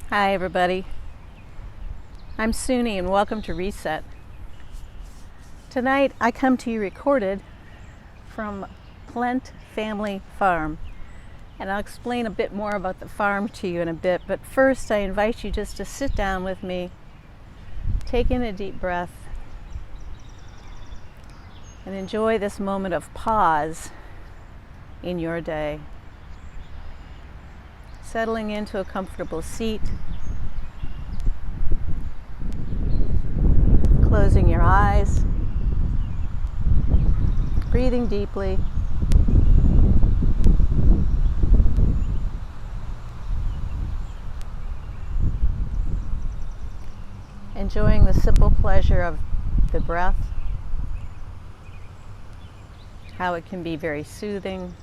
Hi everybody, I'm Suni and welcome to Reset. Tonight I come to you recorded from Plent Family Farm, and I'll explain a bit more about the farm to you in a bit, but first I invite you just to sit down with me, take in a deep breath, and enjoy this moment of pause in your day. Settling into a comfortable seat, closing your eyes, breathing deeply, enjoying the simple pleasure of the breath, how it can be very soothing,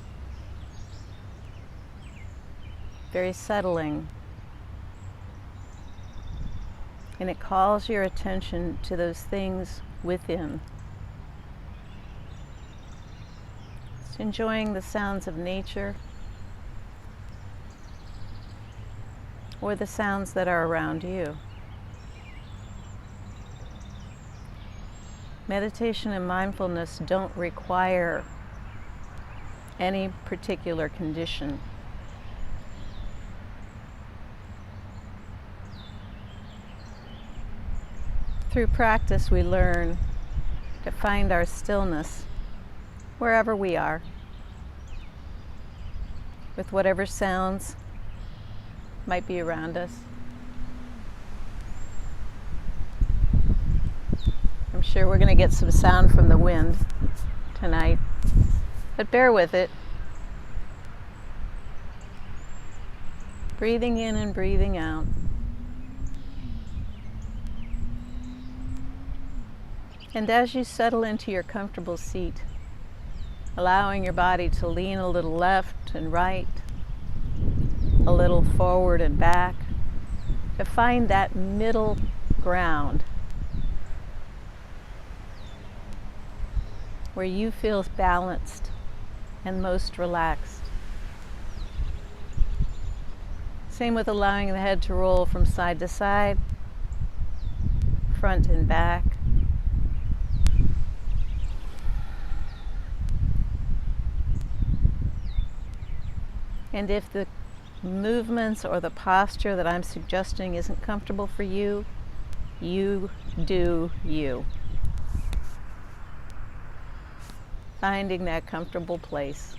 very settling, and it calls your attention to those things within. Just enjoying the sounds of nature or the sounds that are around you. Meditation and mindfulness don't require any particular condition. Through practice, we learn to find our stillness wherever we are, with whatever sounds might be around us. I'm sure we're going to get some sound from the wind tonight, but bear with it. Breathing in and breathing out. And as you settle into your comfortable seat, allowing your body to lean a little left and right, a little forward and back, to find that middle ground where you feel balanced and most relaxed. Same with allowing the head to roll from side to side, front and back. And if the movements or the posture that I'm suggesting isn't comfortable for you, you do you. Finding that comfortable place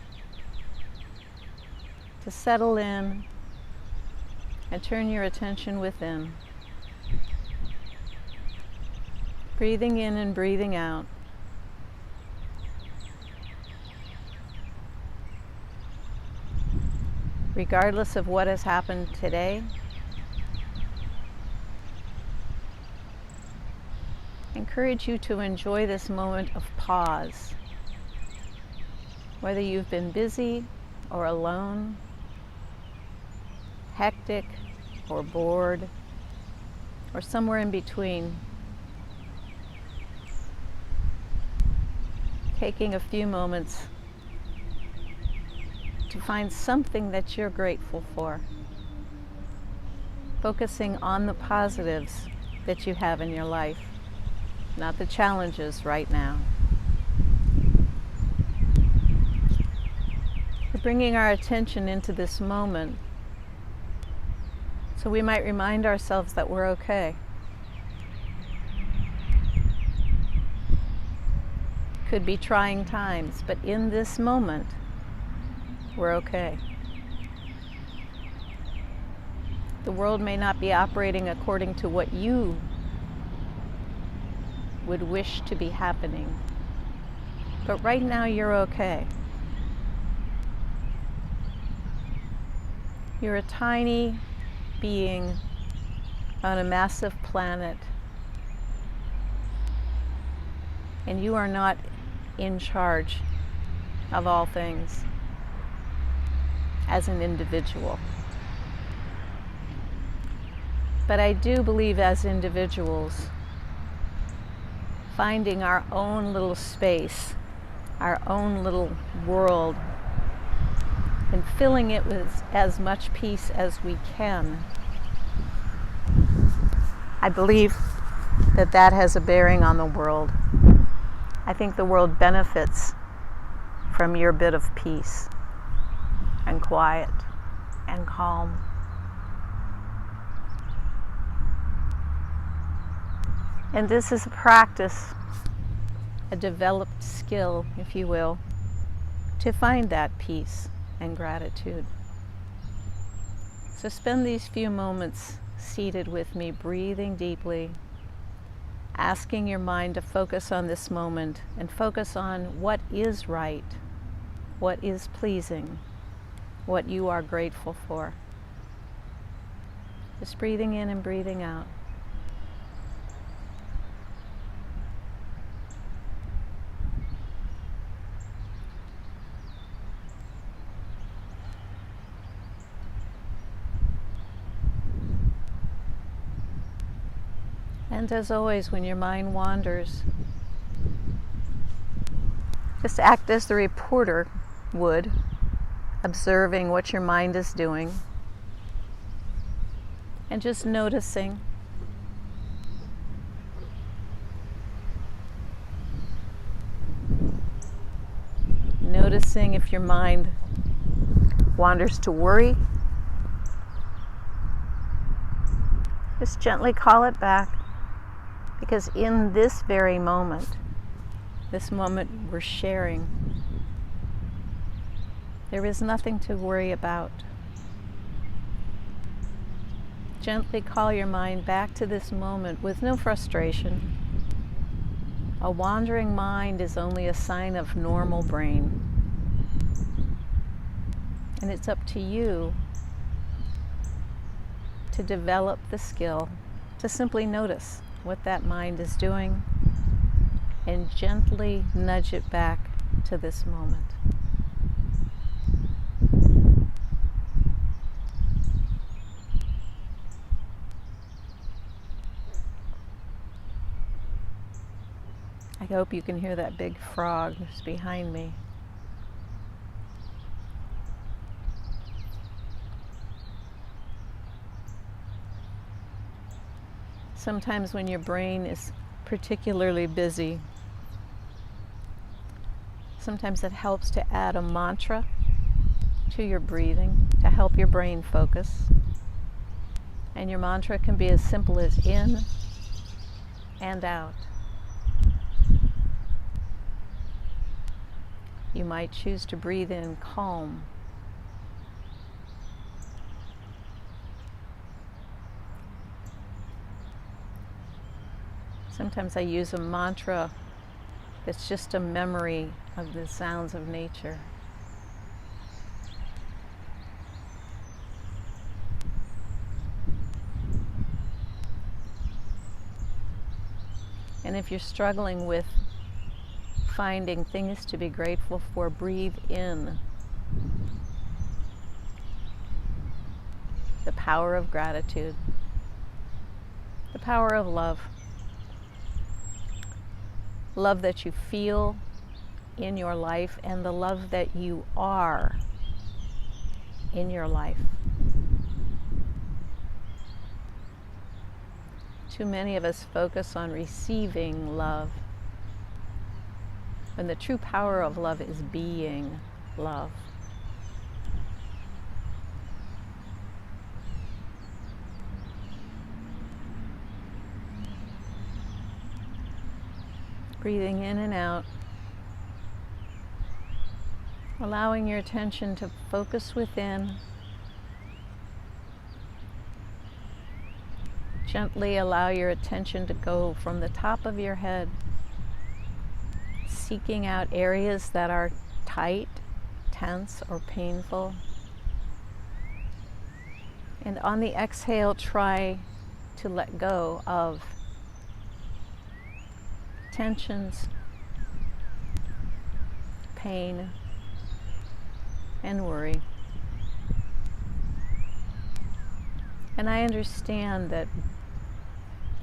to settle in and turn your attention within. Breathing in and breathing out. Regardless of what has happened today, I encourage you to enjoy this moment of pause. Whether you've been busy or alone, hectic or bored, or somewhere in between, taking a few moments to find something that you're grateful for. Focusing on the positives that you have in your life, not the challenges right now. We're bringing our attention into this moment so we might remind ourselves that we're okay. Could be trying times, but in this moment, we're okay. The world may not be operating according to what you would wish to be happening, but right now you're okay. You're a tiny being on a massive planet, and you are not in charge of all things as an individual. But I do believe as individuals, finding our own little space, our own little world, and filling it with as much peace as we can I believe that that has a bearing on the world. I think the world benefits from your bit of peace and quiet and calm. And this is a practice, a developed skill, if you will, to find that peace and gratitude. So spend these few moments seated with me, breathing deeply, asking your mind to focus on this moment and focus on what is right, what is pleasing, what you are grateful for. Just breathing in and breathing out. And as always, when your mind wanders, just act as the reporter would, observing what your mind is doing, and just noticing. Noticing if your mind wanders to worry, just gently call it back. Because in this very moment, this moment we're sharing, there is nothing to worry about. Gently call your mind back to this moment with no frustration. A wandering mind is only a sign of normal brain. And it's up to you to develop the skill to simply notice what that mind is doing and gently nudge it back to this moment. I hope you can hear that big frog that's behind me. Sometimes when your brain is particularly busy, sometimes it helps to add a mantra to your breathing to help your brain focus. And your mantra can be as simple as in and out. You might choose to breathe in calm. Sometimes I use a mantra that's just a memory of the sounds of nature. And if you're struggling with finding things to be grateful for, breathe in the power of gratitude, the power of love. Love that you feel in your life and the love that you are in your life. Too many of us focus on receiving love, when the true power of love is being love. Breathing in and out, allowing your attention to focus within. Gently allow your attention to go from the top of your head, seeking out areas that are tight, tense, or painful. And on the exhale, try to let go of tensions, pain, and worry. And I understand that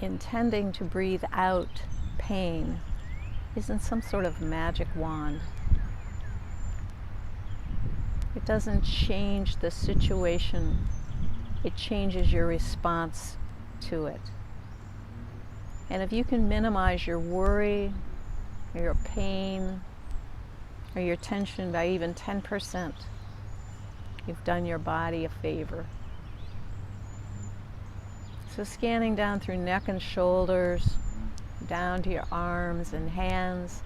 intending to breathe out pain isn't some sort of magic wand. It doesn't change the situation, it changes your response to it. And if you can minimize your worry or your pain or your tension by even 10%, you've done your body a favor. So scanning down through neck and shoulders, down to your arms and hands,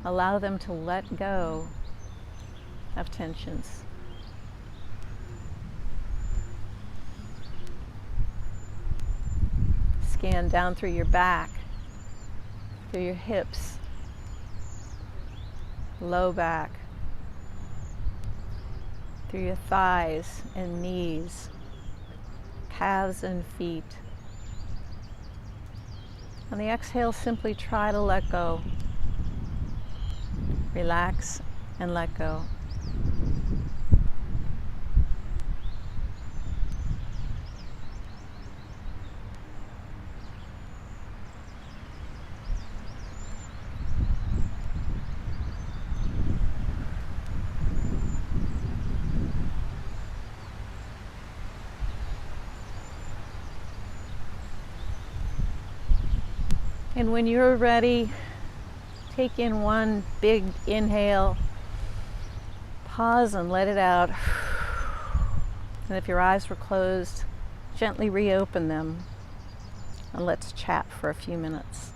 allow them to let go of tensions. Scan down through your back, through your hips, low back, through your thighs and knees, calves and feet. On the exhale, simply try to let go. Relax and let go. And when you're ready, take in one big inhale, pause and let it out. And if your eyes were closed, gently reopen them and let's chat for a few minutes.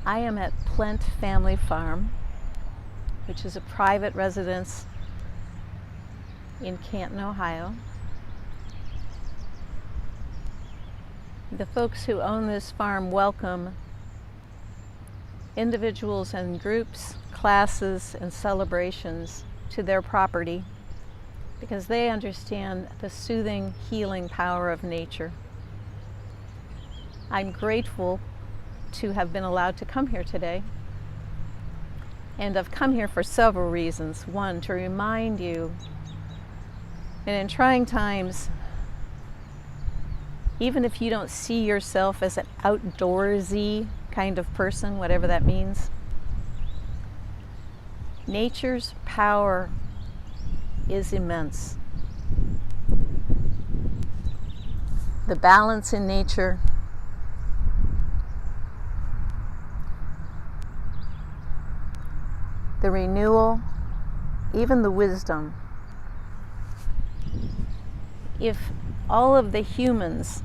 I am at Plent Family Farm, which is a private residence in Canton, Ohio. The folks who own this farm welcome individuals and groups, classes, and celebrations to their property because they understand the soothing, healing power of nature. I'm grateful to have been allowed to come here today. And I've come here for several reasons. One, to remind you that in trying times, even if you don't see yourself as an outdoorsy kind of person, whatever that means, nature's power is immense. The balance in nature, the renewal, even the wisdom. If all of the humans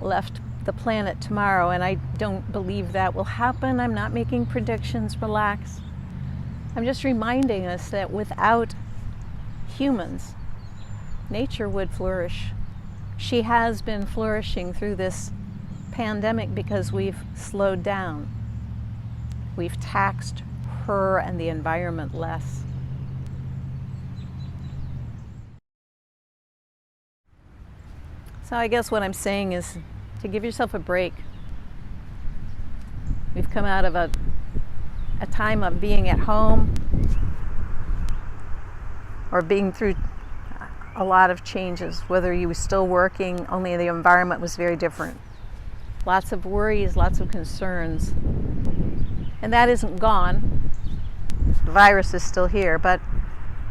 left the planet tomorrow, and I don't believe that will happen. I'm not making predictions, relax. I'm just reminding us that without humans, nature would flourish. She has been flourishing through this pandemic because we've slowed down. We've taxed her and the environment less. So I guess what I'm saying is to give yourself a break. We've come out of a time of being at home or being through a lot of changes, whether you were still working, only the environment was very different. Lots of worries, lots of concerns. And that isn't gone. The virus is still here, but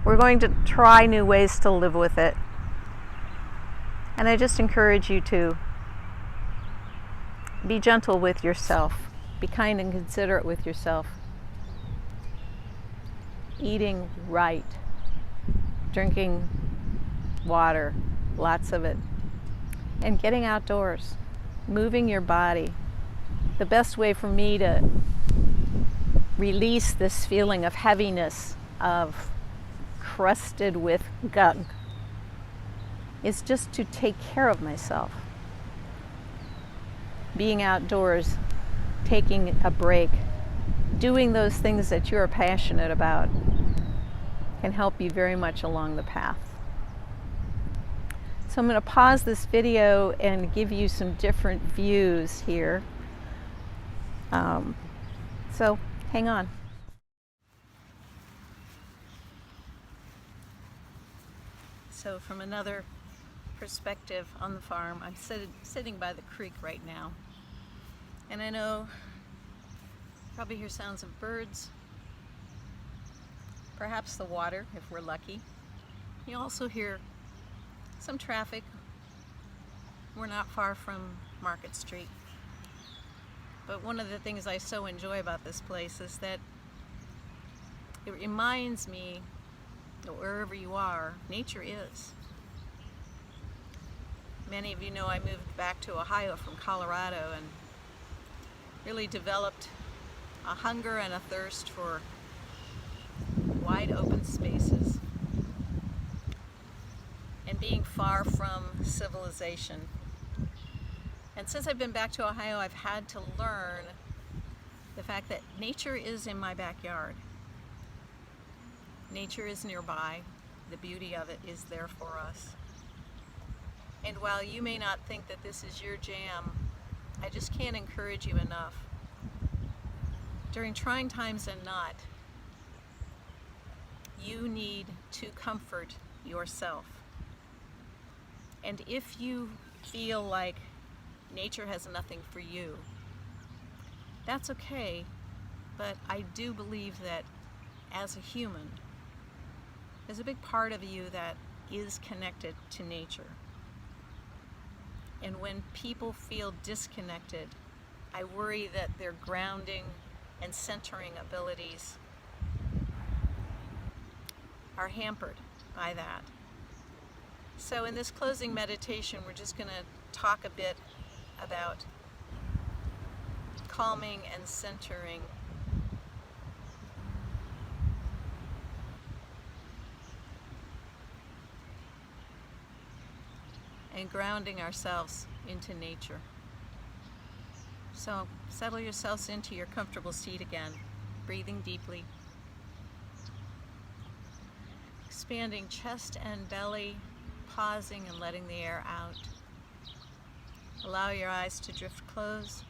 we're going to try new ways to live with it. And I just encourage you to be gentle with yourself. Be kind and considerate with yourself. Eating right. Drinking water, lots of it. And getting outdoors. Moving your body. The best way for me to release this feeling of heaviness, of crusted with gunk, is just to take care of myself. Being outdoors, taking a break, doing those things that you're passionate about can help you very much along the path. So I'm going to pause this video and give you some different views here. So hang on. So from another perspective on the farm, I'm sitting by the creek right now, and I know you probably hear sounds of birds, perhaps the water if we're lucky. You also hear some traffic, We're not far from Market Street. But one of the things I so enjoy about this place is that it reminds me that wherever you are, nature is. Many of you know I moved back to Ohio from Colorado and really developed a hunger and a thirst for wide open spaces and being far from civilization. And since I've been back to Ohio, I've had to learn the fact that nature is in my backyard. Nature is nearby. The beauty of it is there for us. And while you may not think that this is your jam, I just can't encourage you enough. During trying times and not, you need to comfort yourself. And if you feel like nature has nothing for you, that's okay, but I do believe that as a human, there's a big part of you that is connected to nature. And when people feel disconnected, I worry that their grounding and centering abilities are hampered by that. So in this closing meditation, we're just going to talk a bit about calming and centering. And grounding ourselves into nature. So settle yourselves into your comfortable seat again, breathing deeply. Expanding chest and belly, pausing and letting the air out. Allow your eyes to drift closed.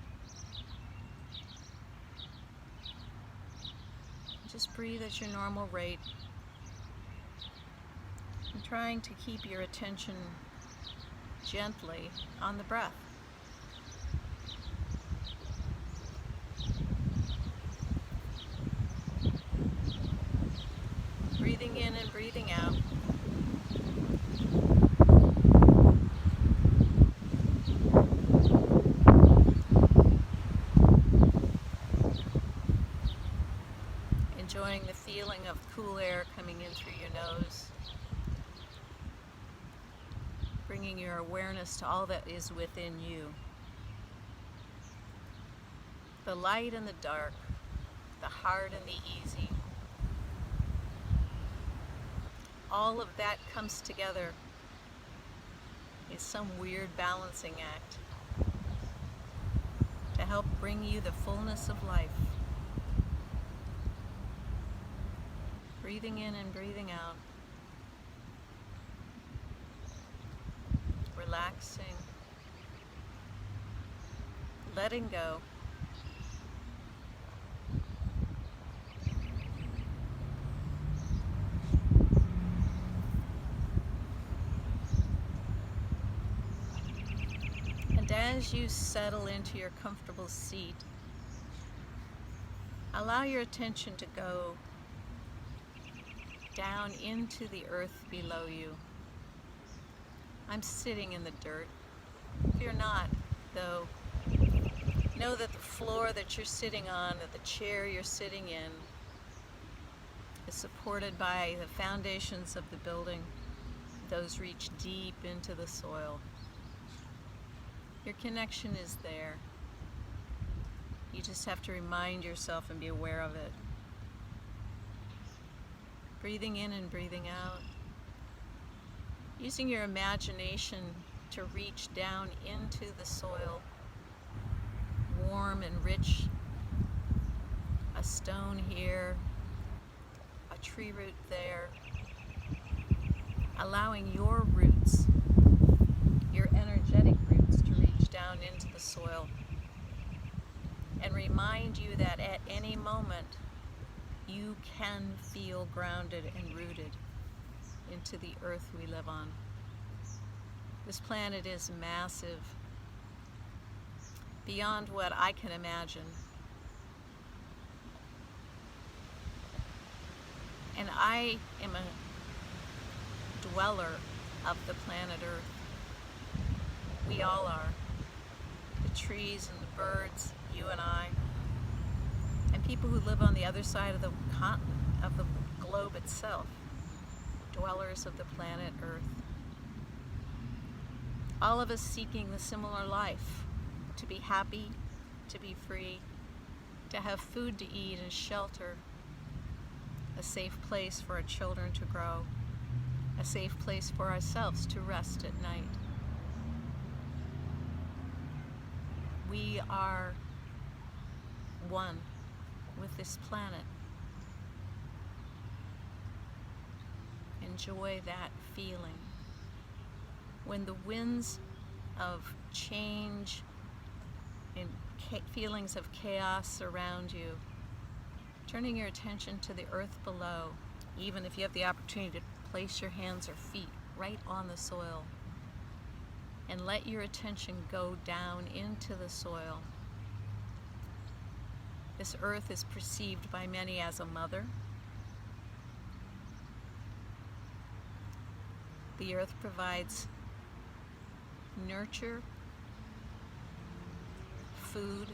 Just breathe at your normal rate. And trying to keep your attention gently on the breath. Breathing in and breathing out. Enjoying the feeling of cool air coming in through your nose. Bringing your awareness to all that is within you. The light and the dark, the hard and the easy. All of that comes together in some weird balancing act to help bring you the fullness of life. Breathing in and breathing out. Relaxing. Letting go. And as you settle into your comfortable seat, allow your attention to go down into the earth below you. I'm sitting in the dirt. If you're not, though, know that the floor that you're sitting on, that the chair you're sitting in, is supported by the foundations of the building. Those reach deep into the soil. Your connection is there. You just have to remind yourself and be aware of it. Breathing in and breathing out. Using your imagination to reach down into the soil, warm and rich. A stone here, a tree root there. Allowing your roots, your energetic roots, to reach down into the soil and remind you that at any moment you can feel grounded and rooted into the earth we live on. This planet is massive, beyond what I can imagine. And I am a dweller of the planet Earth. We all are. The trees and the birds, you and I, and people who live on the other side of the continent, of the globe itself, dwellers of the planet Earth. All of us seeking the similar life, to be happy, to be free, to have food to eat and shelter, a safe place for our children to grow, a safe place for ourselves to rest at night. We are one with this planet. Enjoy that feeling. When the winds of change and feelings of chaos surround you, turning your attention to the earth below, even if you have the opportunity to place your hands or feet right on the soil, and let your attention go down into the soil. This earth is perceived by many as a mother. The earth provides nurture, food,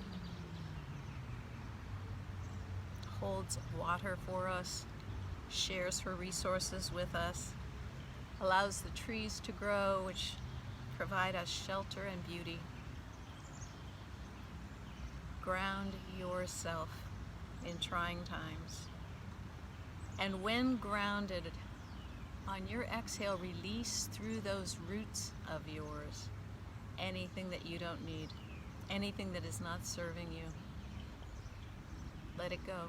holds water for us, shares her resources with us, allows the trees to grow, which provide us shelter and beauty. Ground yourself in trying times. And when grounded, on your exhale, release through those roots of yours anything that you don't need, anything that is not serving you. Let it go.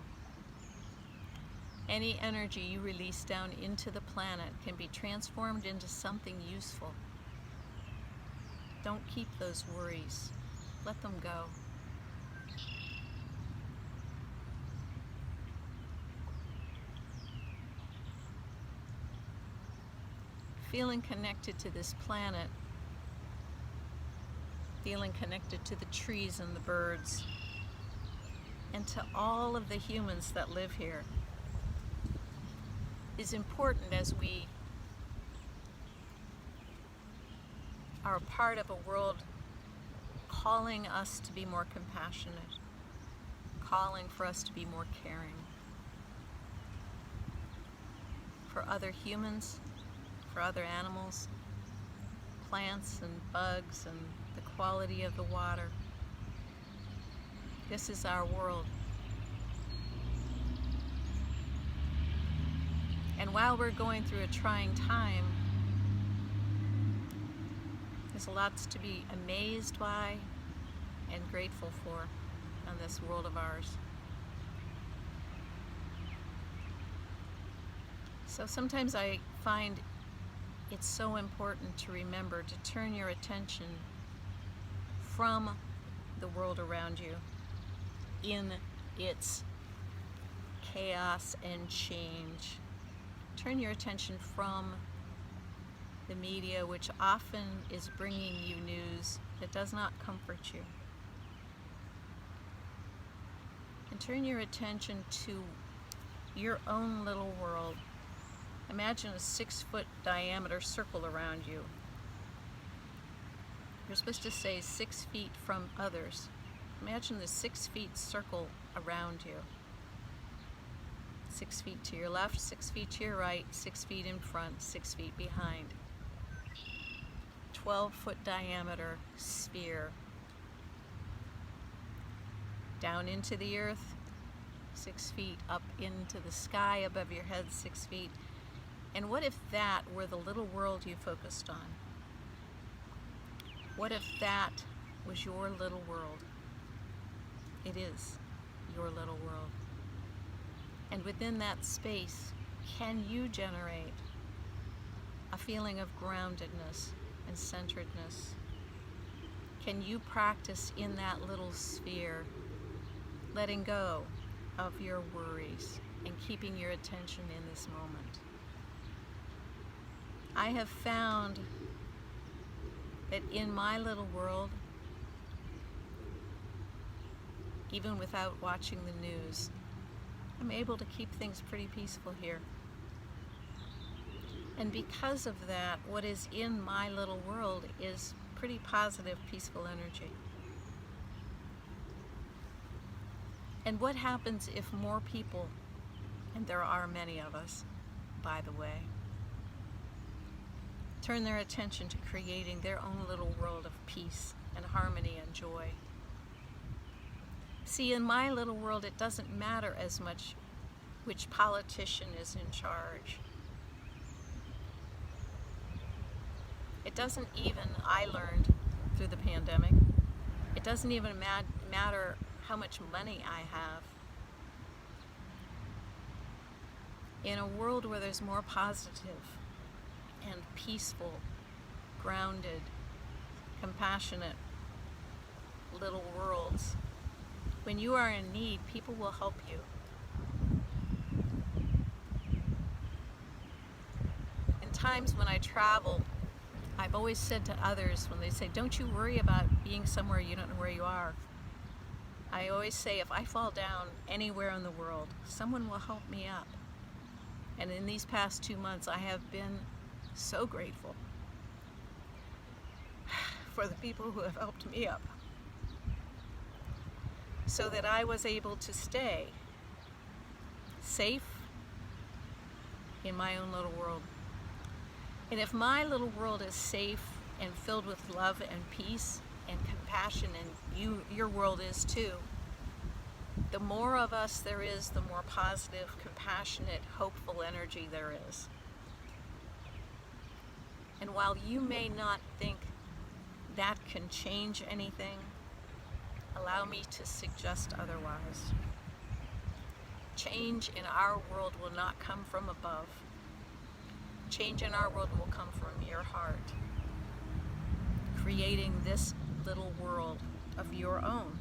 Any energy you release down into the planet can be transformed into something useful. Don't keep those worries. Let them go. Feeling connected to this planet, feeling connected to the trees and the birds, and to all of the humans that live here, is important as we are a part of a world calling us to be more compassionate, calling for us to be more caring for other humans, for other animals, plants and bugs, and the quality of the water. This is our world. And while we're going through a trying time, there's lots to be amazed by and grateful for on this world of ours. So sometimes I find it's so important to remember to turn your attention from the world around you in its chaos and change. Turn your attention from the media, which often is bringing you news that does not comfort you. And turn your attention to your own little world. Imagine a 6-foot diameter circle around you. You're supposed to say 6 feet from others. Imagine the 6 feet circle around you. 6 feet to your left, 6 feet to your right, 6 feet in front, 6 feet behind. 12-foot diameter sphere. Down into the earth, 6 feet, up into the sky above your head, 6 feet. And what if that were the little world you focused on? What if that was your little world? It is your little world. And within that space, can you generate a feeling of groundedness and centeredness? Can you practice in that little sphere, letting go of your worries and keeping your attention in this moment? I have found that in my little world, even without watching the news, I'm able to keep things pretty peaceful here. And because of that, what is in my little world is pretty positive, peaceful energy. And what happens if more people, and there are many of us, by the way, turn their attention to creating their own little world of peace and harmony and joy? See, in my little world, it doesn't matter as much which politician is in charge. It doesn't even, I learned through the pandemic, it doesn't even matter how much money I have. In a world where there's more positive and peaceful, grounded, compassionate little worlds, when you are in need, people will help you. In times when I travel, I've always said to others when they say, don't you worry about being somewhere you don't know where you are. I always say, if I fall down anywhere in the world, someone will help me up. And in these past 2 months, I have been so grateful for the people who have helped me up, so that I was able to stay safe in my own little world. And if my little world is safe and filled with love and peace and compassion, and your world is too, the more of us there is, the more positive, compassionate, hopeful energy there is. And while you may not think that can change anything, allow me to suggest otherwise. Change in our world will not come from above. Change in our world will come from your heart, creating this little world of your own.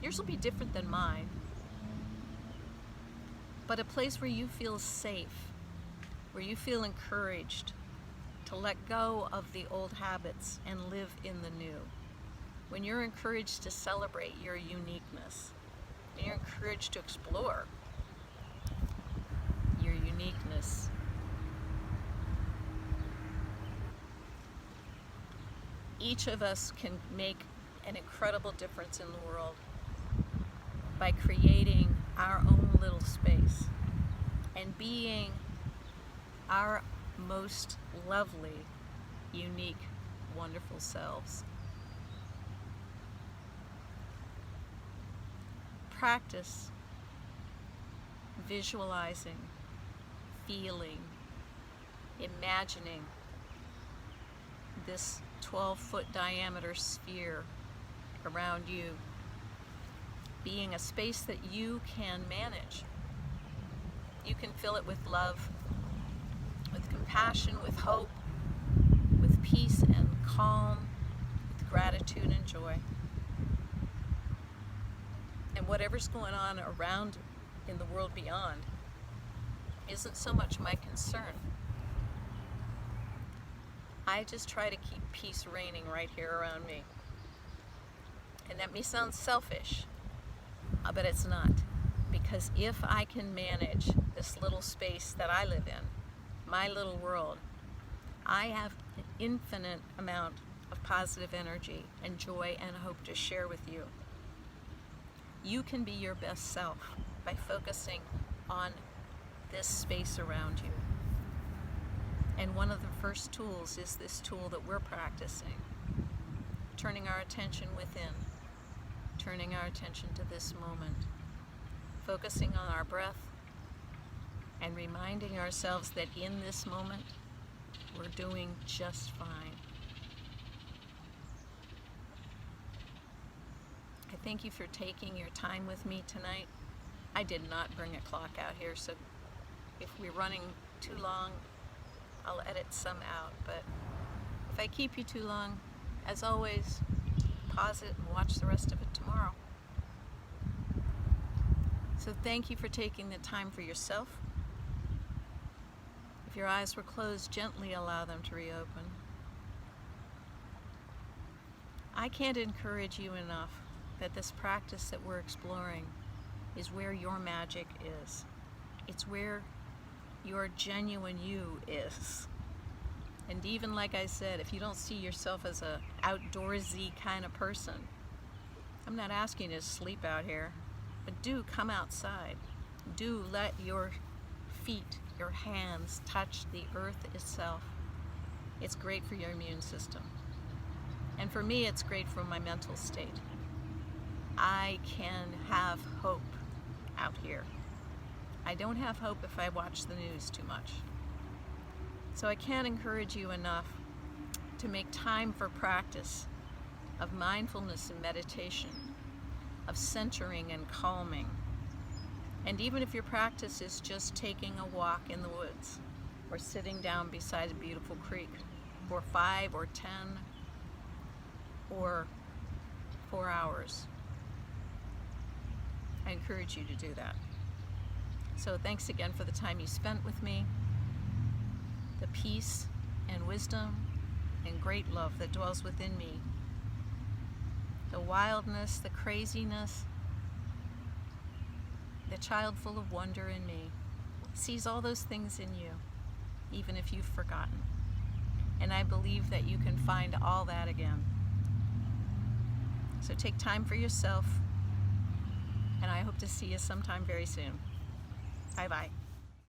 Yours will be different than mine, but a place where you feel safe, where you feel encouraged to let go of the old habits and live in the new. When you're encouraged to celebrate your uniqueness, when you're encouraged to explore your uniqueness, each of us can make an incredible difference in the world by creating our own little space and being our most lovely, unique, wonderful selves. Practice visualizing, feeling, imagining this 12-foot diameter sphere around you being a space that you can manage. You can fill it with love, with compassion, with hope, with peace and calm, with gratitude and joy. And whatever's going on around in the world beyond isn't so much my concern. I just try to keep peace reigning right here around me. And that may sound selfish, but it's not. Because if I can manage this little space that I live in, my little world, I have an infinite amount of positive energy and joy and hope to share with you. You can be your best self by focusing on this space around you. And one of the first tools is this tool that we're practicing, turning our attention within, turning our attention to this moment, focusing on our breath, and reminding ourselves that in this moment, we're doing just fine. I thank you for taking your time with me tonight. I did not bring a clock out here, so if we're running too long, I'll edit some out. But if I keep you too long, as always, pause it and watch the rest of it tomorrow. So thank you for taking the time for yourself. If your eyes were closed, gently allow them to reopen. I can't encourage you enough that this practice that we're exploring is where your magic is. It's where your genuine you is. And even like I said, if you don't see yourself as a outdoorsy kind of person, I'm not asking you to sleep out here, but do come outside. Do let your feet, your hands touch the earth itself. It's great for your immune system. And for me, it's great for my mental state. I can have hope out here. I don't have hope if I watch the news too much. So I can't encourage you enough to make time for practice of mindfulness and meditation, of centering and calming. And even if your practice is just taking a walk in the woods or sitting down beside a beautiful creek for 5 or 10 or 4 hours, I encourage you to do that. So thanks again for the time you spent with me, the peace and wisdom and great love that dwells within me, the wildness, the craziness, the child full of wonder in me sees all those things in you, even if you've forgotten. And I believe that you can find all that again. So take time for yourself, and I hope to see you sometime very soon. Bye-bye.